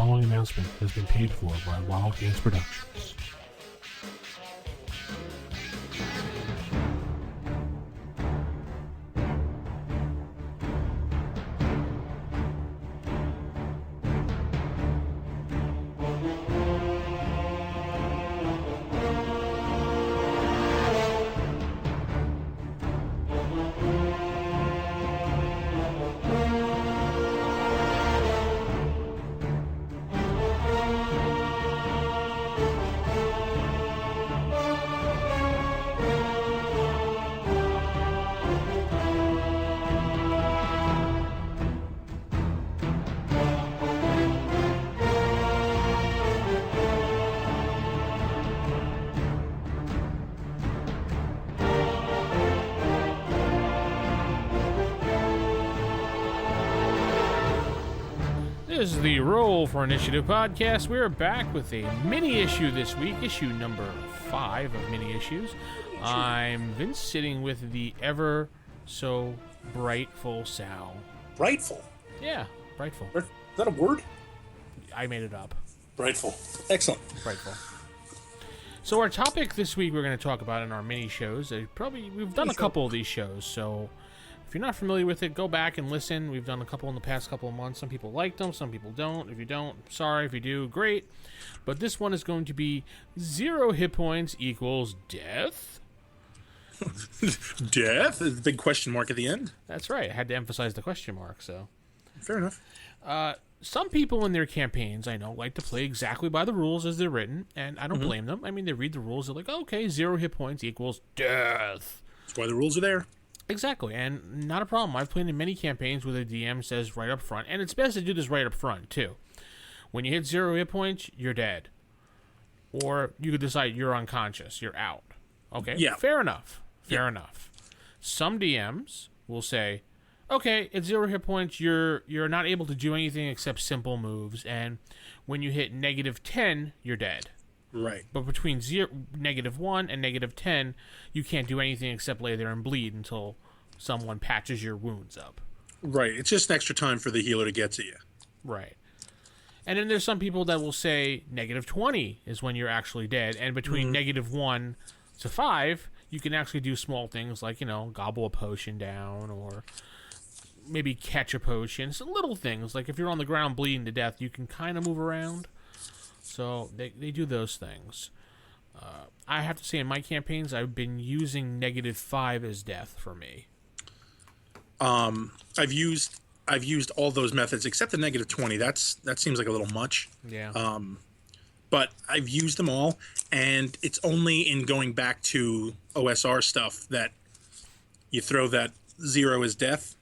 following announcement has been paid for by Wild Games Productions. This is the Roll for Initiative podcast. We're back with a mini issue this week, issue number 5 of mini issues. I'm Vince, sitting with the ever so brightful Sal. Brightful? Yeah, brightful. Is that a word? I made it up. Brightful. Excellent. Brightful. So our topic this week we're going to talk about in our mini shows. We've done a couple of these shows, so if you're not familiar with it, go back and listen. We've done a couple in the past couple of months. Some people like them, some people don't. If you don't, sorry. If you do, great. But this one is going to be 0 hit points equals death. Death? There's a big question mark at the end. That's right. I had to emphasize the question mark, so. Fair enough. Some people in their campaigns, I know, like to play exactly by the rules as they're written, and I don't blame them. I mean, they read the rules, they're like, okay, 0 hit points equals death. That's why the rules are there. Exactly, and not a problem. I've played in many campaigns where the DM says right up front, and it's best to do this right up front, too. When you hit 0 hit points, you're dead. Or you could decide you're unconscious, you're out. Okay, yeah. Fair enough. Fair enough. Some DMs will say, okay, at 0 hit points, you're not able to do anything except simple moves, and when you hit -10, you're dead. Right. But between -1 and -10, you can't do anything except lay there and bleed until someone patches your wounds up. Right. It's just extra time for the healer to get to you. Right. And then there's some people that will say -20 is when you're actually dead, and between -1 to 5, you can actually do small things like, gobble a potion down, or maybe catch a potion. Some little things, like if you're on the ground bleeding to death, you can kind of move around. So they do those things. I have to say, in my campaigns, I've been using -5 as death for me. I've used all those methods except the -20. That seems like a little much. Yeah. But I've used them all, and it's only in going back to OSR stuff that you throw that 0 as death.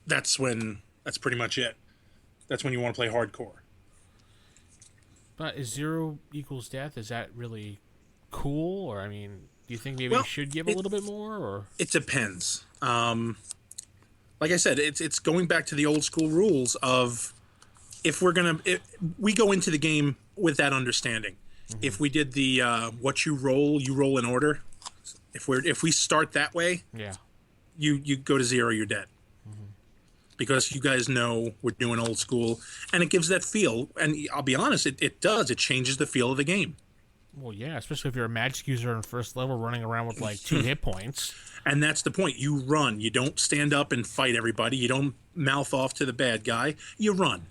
That's pretty much it. That's when you want to play hardcore. But is 0 equals death? Is that really cool? Or, I mean, do you think maybe you should give a little bit more? Or it depends. Like I said, it's going back to the old school rules of if we go into the game with that understanding. If we did the what you roll in order. If we start that way, yeah, you go to 0, you're dead. Because you guys know we're doing old school, and it gives that feel. And I'll be honest, it does. It changes the feel of the game. Well, yeah, especially if you're a magic user on first level running around with like 2 hit points. And that's the point. You run. You don't stand up and fight everybody. You don't mouth off to the bad guy. You run.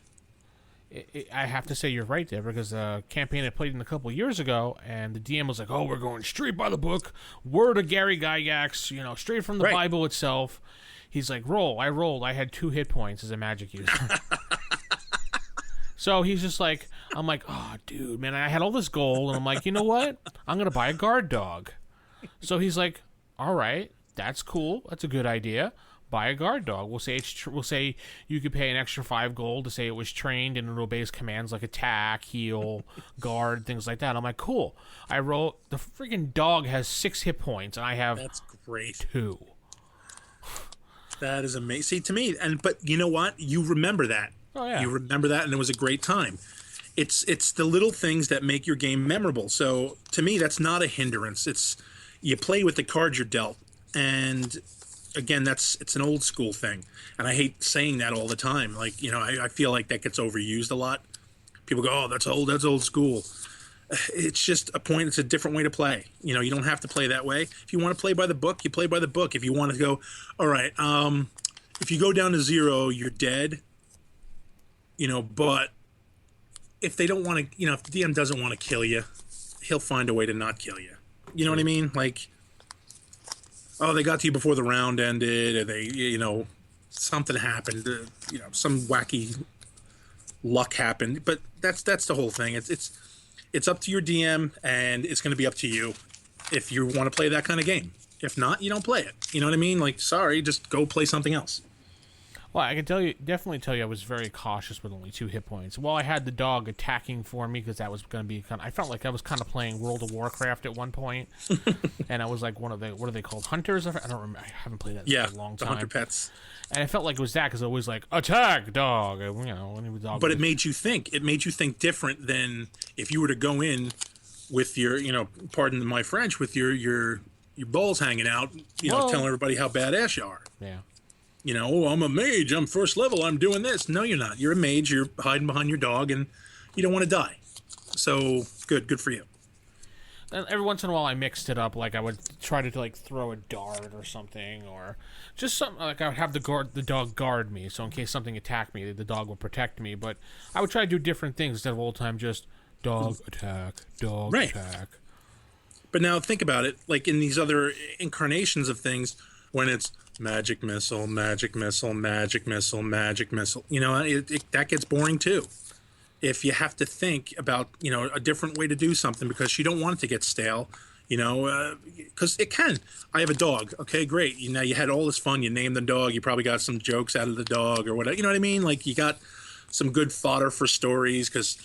I have to say you're right there, because a campaign I played in a couple years ago, and the DM was like, oh, we're going straight by the book, word of Gary Gygax, straight from the Bible itself. He's like, roll. I rolled. I had 2 hit points as a magic user. So he's just like, I'm like, oh, dude, man, I had all this gold. And I'm like, you know what? I'm going to buy a guard dog. So he's like, all right, that's cool. That's a good idea. Buy a guard dog. We'll say you could pay an extra 5 gold to say it was trained and it obeys commands like attack, heal, guard, things like that. I'm like, cool. I roll. The freaking dog has 6 hit points, and I have That's great. 2. That is amazing. See, to me, but you know what? You remember that. Oh, yeah. You remember that, and it was a great time. It's the little things that make your game memorable. So to me, that's not a hindrance. It's you play with the cards you're dealt, and again, it's an old school thing, and I hate saying that all the time. Like, I feel like that gets overused a lot. People go, "Oh, that's old school." It's just a point. It's a different way to play. You don't have to play that way. If you want to play by the book, you play by the book. If you want to go, all right, if you go down to 0, you're dead. But if they don't want to, if the DM doesn't want to kill you, he'll find a way to not kill you. You know what I mean? Like, oh, they got to you before the round ended, or they, something happened, some wacky luck happened. But that's the whole thing. It's up to your DM, and it's going to be up to you if you want to play that kind of game. If not, you don't play it. You know what I mean? Like, sorry, just go play something else. Well, I can definitely tell you I was very cautious with only 2 hit points. Well, I had the dog attacking for me because that was going to be I felt like I was kind of playing World of Warcraft at one point. And I was like what are they called? Hunters? I don't remember. I haven't played that in a long time. The hunter pets. And I felt like it was that because it was like, attack, dog. Dog. But it made you think. It made you think different than if you were to go in with your, pardon my French, with your balls hanging out, telling everybody how badass you are. Yeah. Oh, I'm a mage. I'm first level. I'm doing this. No, you're not. You're a mage. You're hiding behind your dog, and you don't want to die. So good for you. And every once in a while, I mixed it up. Like I would try to throw a dart or something, or just something like I would have the dog guard me, so in case something attacked me, the dog would protect me. But I would try to do different things instead of all the time just dog attack, dog attack. But now think about it. Like in these other incarnations of things, when it's magic missile, magic missile, magic missile, magic missile. That gets boring too. If you have to think about, a different way to do something because you don't want it to get stale, because it can. I have a dog. Okay, great. Now you had all this fun. You named the dog. You probably got some jokes out of the dog or whatever. You know what I mean? Like you got some good fodder for stories because,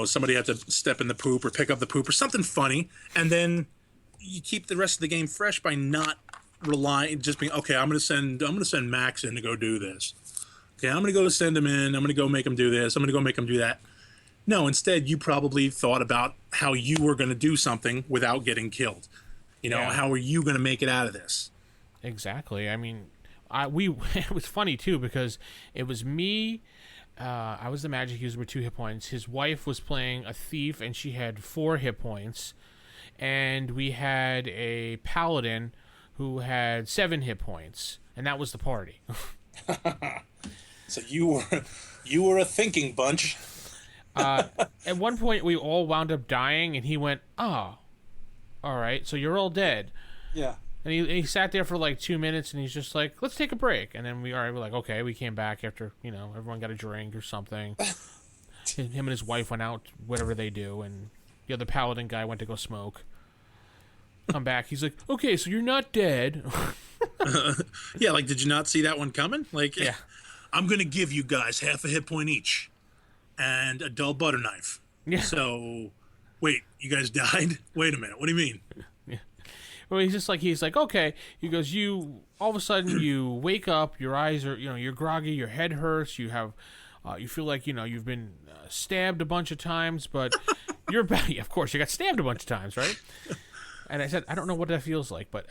somebody had to step in the poop or pick up the poop or something funny. And then you keep the rest of the game fresh by not just being, okay, I'm gonna send Max in to go do this. Okay, I'm gonna go send him in. I'm gonna go make him do this. I'm gonna go make him do that. No, instead you probably thought about how you were gonna do something without getting killed. How are you gonna make it out of this? Exactly. I mean, it was funny too because it was me. I was the magic user with 2 hit points. His wife was playing a thief and she had 4 hit points, and we had a paladin who had 7 hit points, and that was the party. So you were a thinking bunch. At one point, we all wound up dying, and he went, "Oh, all right, so you're all dead." Yeah. And he sat there for like 2 minutes, and he's just like, "Let's take a break." And then we're like, "Okay." We came back after everyone got a drink or something. Him and his wife went out, whatever they do, and the other paladin guy went to go smoke. Come back. He's like, "Okay, so you're not dead." Yeah, like, did you not see that one coming? Like, yeah. I'm going to give you guys half a hit point each and a dull butter knife. Yeah. So, wait, you guys died? Wait a minute. What do you mean? Yeah. Well, he's like, okay. He goes, all of a sudden you wake up, your eyes are, you're groggy, your head hurts, you have, you feel like, you've been stabbed a bunch of times, but you're back. Of course, you got stabbed a bunch of times, right? And I said, I don't know what that feels like, but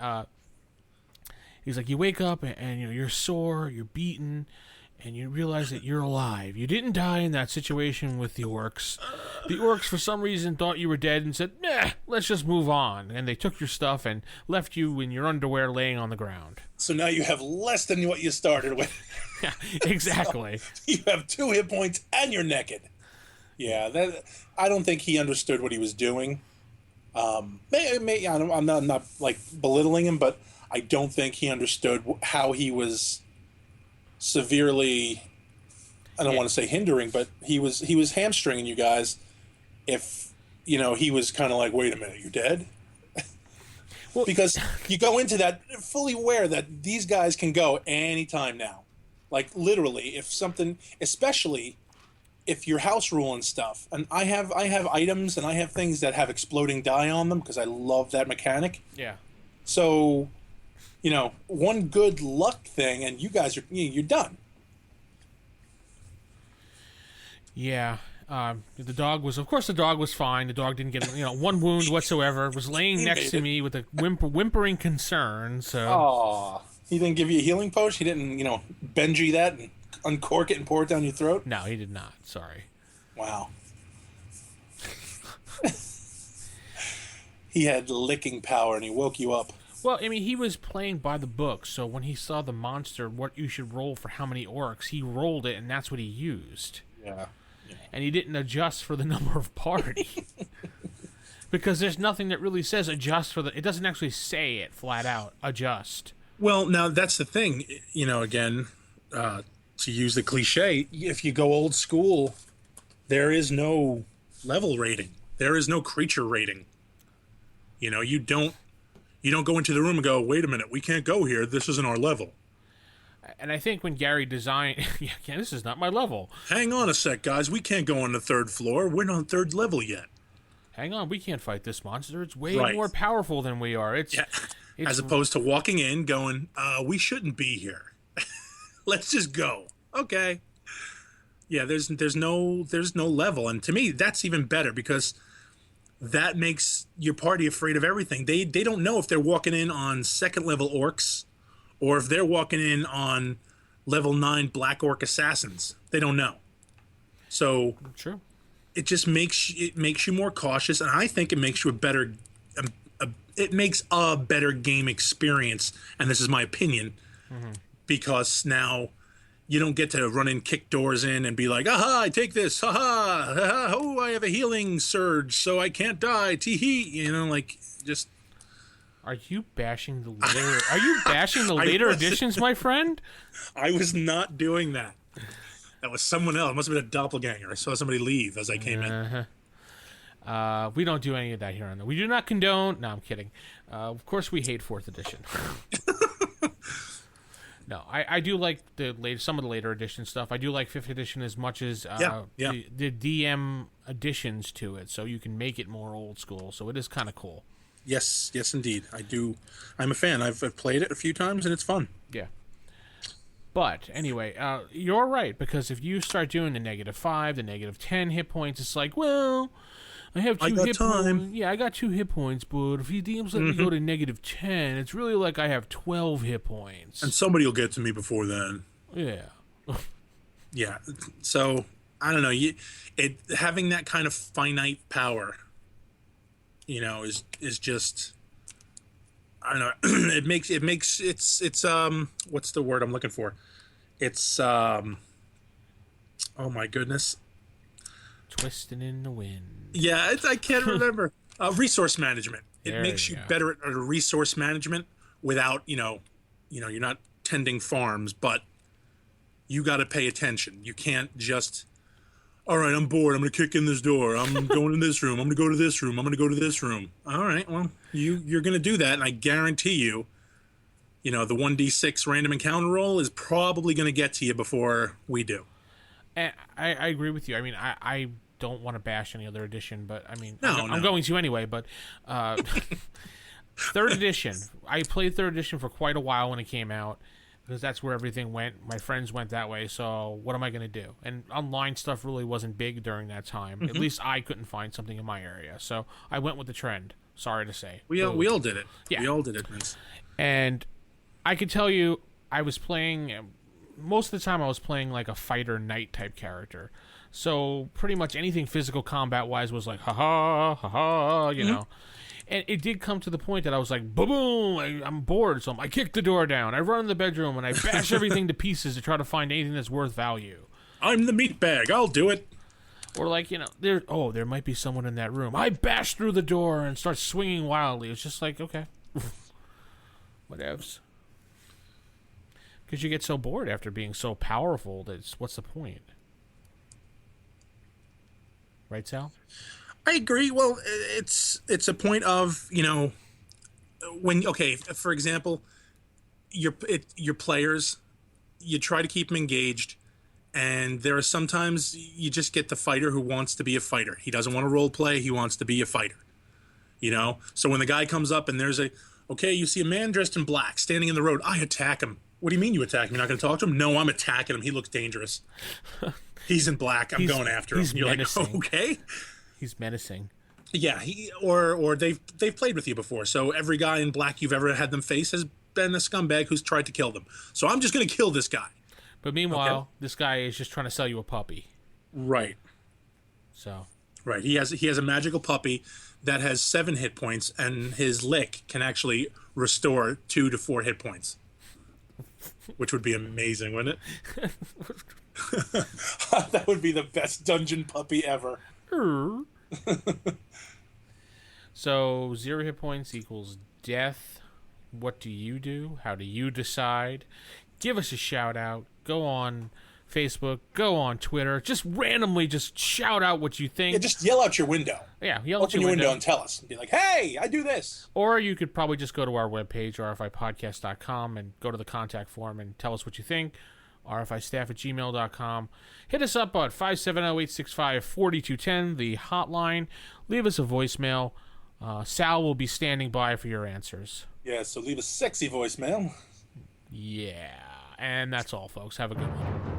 he's like, you wake up and you're sore, you're beaten, and you realize that you're alive. You didn't die in that situation with the orcs. The orcs, for some reason, thought you were dead and said, let's just move on. And they took your stuff and left you in your underwear laying on the ground. So now you have less than what you started with. Yeah, exactly. So you have 2 hit points and you're naked. Yeah, I don't think he understood what he was doing. I'm not like belittling him, but I don't think he understood how he was severely, I don't want to say hindering, but he was hamstringing you guys. If he was kind of like, wait a minute, you're dead. Well, because you go into that fully aware that these guys can go anytime now, like literally. If something, especially if you're house ruling stuff, and I have items and I have things that have exploding die on them because I love that mechanic. Yeah. So, one good luck thing, and you guys you're done. Yeah. The dog was fine. The dog didn't get one wound whatsoever. Was laying next to me with a whimpering concern. So. Aww. He didn't give you a healing potion? He didn't, Benji that and uncork it and pour it down your throat? No, he did not. Sorry. Wow. He had licking power and he woke you up. Well, I mean, he was playing by the book, so when he saw the monster, what you should roll for how many orcs, he rolled it, and that's what he used. Yeah. And he didn't adjust for the number of party. Because there's nothing that really says adjust for the... It doesn't actually say it flat out, adjust. Well, now, that's the thing. Again, to use the cliche, if you go old school, there is no level rating. There is no creature rating. You don't go into the room and go, wait a minute, we can't go here. This isn't our level. And I think when Gary designed... yeah, this is not my level. Hang on a sec, guys. We can't go on the third floor. We're not on third level yet. Hang on, we can't fight this monster. It's way Right. more powerful than we are. It's As opposed to walking in going, we shouldn't be here. Let's just go. Okay. Yeah, there's no level. And to me, that's even better because that makes your party afraid of everything. They don't know if they're walking in on second level orcs or if they're walking in on level 9 black orc assassins. They don't know. So True. it just makes you more cautious, and I think it makes you it makes a better game experience. And this is my opinion, because now you don't get to run in, kick doors in, and be like, aha, I take this, haha, oh, I have a healing surge, so I can't die, tee-hee, just... Are you bashing the later... Are you bashing the later editions, my friend? I was not doing that. That was someone else. It must have been a doppelganger. I saw somebody leave as I came in. We don't do any of that here on the... We do not condone... No, I'm kidding. Of course we hate 4th edition. No, I do like some of the later edition stuff. I do like 5th edition as much as the DM additions to it, so you can make it more old school. So it is kind of cool. Yes, indeed. I do. I'm a fan. I've played it a few times, and it's fun. Yeah. But anyway, you're right, because if you start doing the -5, the -10 hit points, it's like, well, I have 2 hit points. Yeah, I got 2 hit points, but if he DMs let me go to -10, it's really like I have 12 hit points. And somebody will get to me before then. Yeah. Yeah. So I don't know. Having that kind of finite power, is just, I don't know. It makes it's what's the word I'm looking for? It's oh my goodness. Twisting in the wind. Yeah, I can't remember. Resource management. It makes you better at resource management without, you're not tending farms, but you got to pay attention. You can't just, all right, I'm bored. I'm going to kick in this door. I'm going in this room. I'm going to go to this room. I'm going to go to this room. All right, well, you're going to do that, and I guarantee you, the 1d6 random encounter roll is probably going to get to you before we do. And I agree with you. I mean, I don't want to bash any other edition, but I mean, No. I'm going to anyway. But 3rd edition, I played 3rd edition for quite a while when it came out because that's where everything went. My friends went that way, so what am I going to do? And online stuff really wasn't big during that time. At least I couldn't find something in my area, so I went with the trend. Sorry to say, we all did it. Yeah. We all did it, Vince. And I could tell you, I was playing. Most of the time I was playing like a fighter knight type character. So pretty much anything physical combat wise was like, ha, you know. And it did come to the point that I was like, boom, I'm bored. So I kick the door down. I run in the bedroom and I bash everything to pieces to try to find anything that's worth value. I'm the meat bag. I'll do it. Or like, there might be someone in that room. I bash through the door and start swinging wildly. It's just like, okay, whatevs. Because you get so bored after being so powerful that what's the point? Right, Sal? I agree. Well, it's a point of, for example, your players, you try to keep them engaged, and there are sometimes you just get the fighter who wants to be a fighter. He doesn't want to role play. He wants to be a fighter. So when the guy comes up and there's you see a man dressed in black standing in the road, I attack him. What do you mean you attack him? You're not going to talk to him? No, I'm attacking him. He looks dangerous. He's in black. I'm going after him. You're menacing. Like, okay. He's menacing. Yeah, or they've played with you before. So every guy in black you've ever had them face has than the scumbag who's tried to kill them. So I'm just going to kill this guy. But meanwhile, this guy is just trying to sell you a puppy. Right. So. Right. He has a magical puppy that has 7 hit points, and his lick can actually restore 2 to 4 hit points. Which would be amazing, wouldn't it? That would be the best dungeon puppy ever. So 0 hit points equals death. What do you do? How do you decide? Give us a shout out. Go on Facebook. Go on Twitter. Just randomly shout out what you think. Yeah, just yell out your window. Yeah, yell out your window and tell us. Be like, hey, I do this. Or you could probably just go to our webpage, rfipodcast.com, and go to the contact form and tell us what you think. rfistaff@gmail.com. Hit us up at 570-865-4210, the hotline. Leave us a voicemail. Sal will be standing by for your answers. Yeah, so leave a sexy voicemail. Yeah, and that's all, folks. Have a good one.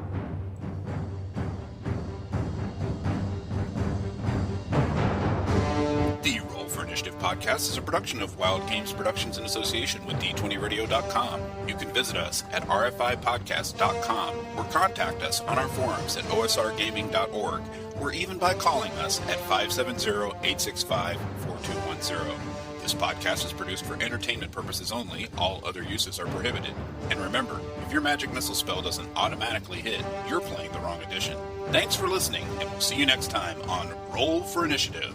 The Roll for Initiative podcast is a production of Wild Games Productions in association with D20Radio.com. You can visit us at rfipodcast.com or contact us on our forums at osrgaming.org or even by calling us at 570-865-4210. This podcast is produced for entertainment purposes only. All other uses are prohibited. And remember, if your magic missile spell doesn't automatically hit, you're playing the wrong edition. Thanks for listening, and we'll see you next time on Roll for Initiative.